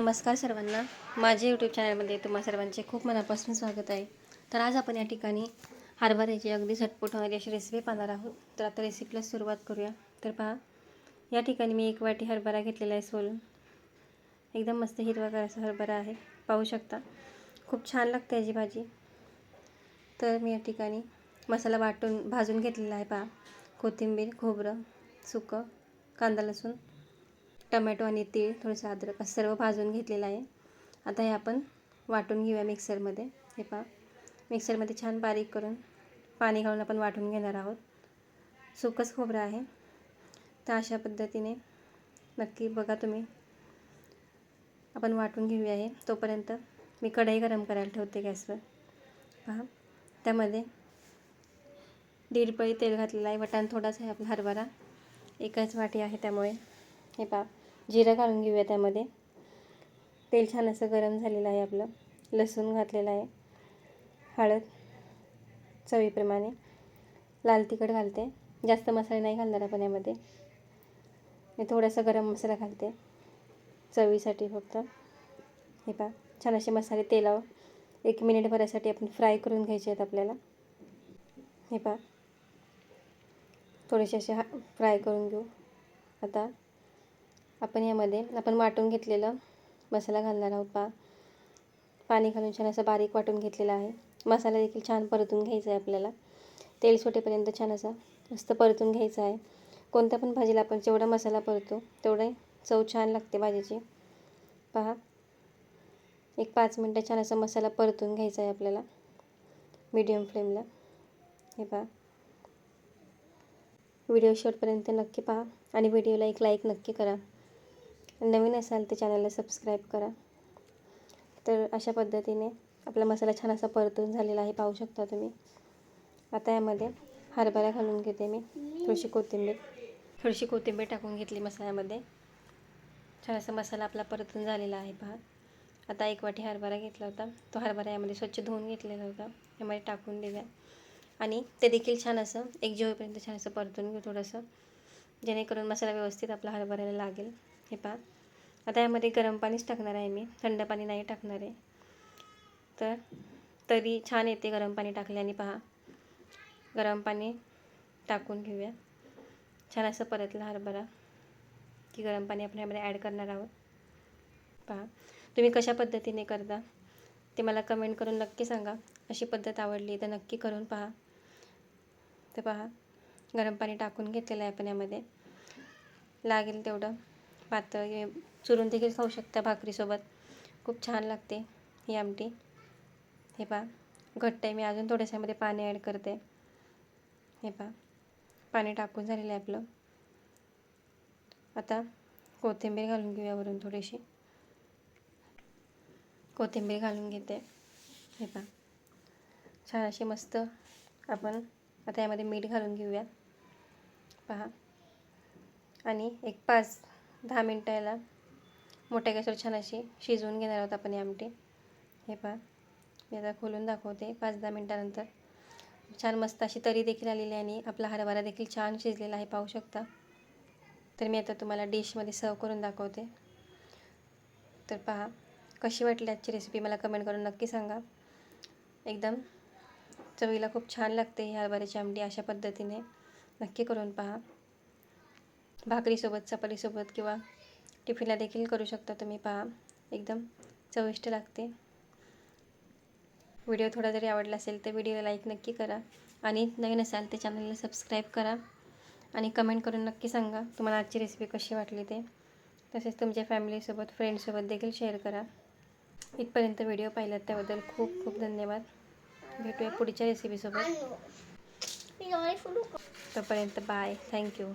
नमस्कार सर्वांना, माझे यूट्यूब चॅनलमध्ये तुम्हा सर्वांचे खूप मनापासून स्वागत आहे. तर आज आपण या ठिकाणी हरभऱ्याची अगदी झटपट होणारी अशी रेसिपी पाहणार आहोत. तर आता रेसिपीला सुरुवात करूया. तर पहा, या ठिकाणी मी 1 वाटी हरभरा घेतलेला आहे सोलून. एकदम मस्त हिरवागार असा हरभरा आहे, पाहू शकता. खूप छान लागते याची भाजी. तर मी या ठिकाणी मसाला भाजून घेतलेला आहे. पहा, कोथिंबीर, खोबरं, सुकं, कांदा, लसूण, टमॅटो आणि तीळ, थोडंसं अद्रक असं सर्व भाजून घेतलेलं आहे. आता हे आपण वाटून घेऊया मिक्सरमध्ये. हे पहा, मिक्सरमध्ये छान बारीक करून पाणी घालून आपण वाटून घेणार आहोत. सुकंच खोबरं आहे. तर अशा पद्धतीने नक्की बघा तुम्ही. आपण वाटून घेऊया हे. तोपर्यंत मी कढई गरम करायला ठेवते गॅसवर. पहा, त्यामध्ये 1.5 पळी तेल घातलेलं आहे. वटाण थोडासा आहे, आपला हरभरा एकच वाटी आहे त्यामुळे. हे पहा, जिरं घालून घेऊया त्यामध्ये. तेल छान असं गरम झालेलं आहे आपलं. लसूण घातलेला आहे, हळद चवीप्रमाणे, लाल तिखट घालते. जास्त मसाले नाही घालणार आपण यामध्ये. मी थोडासा गरम मसाला घालते चवीसाठी फक्त. हे पहा, छान असे मसाले तेलावर 1 मिनिटभरासाठी आपण फ्राय करून घ्यायचे आहेत आपल्याला. हे पहा, थोडेसे असे फ्राय करून घेऊ. आता आपण यामध्ये आपण वाटून घेतलेलं मसाला घालणार आहोत. पहा, पाणी घालून छान असं बारीक वाटून घेतलेला आहे. मसाला देखील छान परतून घ्यायचा आहे आपल्याला. तेल सुटेपर्यंत छान असा मस्त परतून घ्यायचा आहे. कोणत्या पण भाजीला आपण जेवढा मसाला परतो तेवढे चव छान लागते भाजीची. पहा, 5 मिनटं छान असा मसाला परतून घ्यायचा आहे आपल्याला मीडियम फ्लेमला. हे पहा, व्हिडिओ शेवटपर्यंत नक्की पहा आणि व्हिडिओला एक लाईक नक्की करा. नवीन असाल तर चॅनलला सबस्क्राईब करा. तर अशा पद्धतीने आपला मसाला छान असा परतून झालेला आहे, पाहू शकता तुम्ही. आता यामध्ये हरभरा घालून घेते मी. थोडीशी कोथिंबीर टाकून घेतली मसाल्यामध्ये. छान असा मसाला आपला परतून झालेला आहे. पहा, आता 1 वाटी हरभरा घेतला होता. तो हरभरा यामध्ये स्वच्छ धुवून घेतलेला होता, यामध्ये टाकून दिला आणि ते देखील छान असं एकजीव होईपर्यंत छान असं परतून घेऊ थोडंसं, जेणेकरून मसाला व्यवस्थित आपला हरभऱ्याला लागेल. हे पहा, आता यामध्ये गरम पाणीच टाकणार आहे मी, थंड पाणी नाही टाकणार आहे. तर तरी छान येते गरम पाणी टाकल्याने. पहा, गरम पाणी टाकून घेऊया. छान असं परतलं हरभरा की गरम पाणी आपण यामध्ये ॲड करणार आहोत. पहा, तुम्ही कशा पद्धतीने करता ते मला कमेंट करून नक्की सांगा. अशी पद्धत आवडली तर नक्की करून पहा. तर पहा, गरम पाणी टाकून घेतलेलं आहे आपण यामध्ये. लागेल तेवढं पातळ चुरून देखील खाऊ शकता भाकरीसोबत. खूप छान लागते ही आमटी. हे पहा, घट्ट आहे. मी अजून थोडंसं पाणी ॲड करते. हे पहा, पाणी टाकून झालेलं आहे आपलं. आता कोथिंबीर घालून घेऊया वरून. थोडीशी कोथिंबीर घालून घेते. हे पहा, छान अशी मस्त आपण आता यामध्ये मीठ घालून घेऊया. पहा, आणि एक 5-10 मिनटं याला मोठ्या गॅसवर छान अशी शिजवून घेणार आहोत आपण ही आमटी. हे पहा, मी आता खोलून दाखवते. 5-10 मिनटानंतर छान मस्त अशी तरी देखील आलेली आहे आणि आपला हरभरा देखील छान शिजलेला आहे, पाहू शकता. तर मी आता तुम्हाला डिशमध्ये सर्व करून दाखवते. तर पहा, कशी वाटली आजची रेसिपी मला कमेंट करून नक्की सांगा. एकदम चवीला खूप छान लागते ही हरभऱ्याची आमटी. अशा पद्धतीने नक्की करून पहा. भाकरीसोबत, चपातीसोबत किंवा टिफिनला देखील करू शकता तुम्ही. पहा, एकदम चविष्ट लागते. व्हिडिओ थोडा जरी आवडला असेल तर व्हिडिओला लाईक नक्की करा आणि नवीन असाल तर चॅनलला सबस्क्राईब करा आणि कमेंट करून नक्की सांगा तुम्हाला आजची रेसिपी कशी वाटली ते. तसेच तुमच्या फॅमिलीसोबत, फ्रेंड्ससोबत देखील शेअर करा. इथपर्यंत व्हिडिओ पाहिलात त्याबद्दल खूप खूप धन्यवाद. भेटूया पुढच्या रेसिपीसोबत. तोपर्यंत बाय. थँक्यू.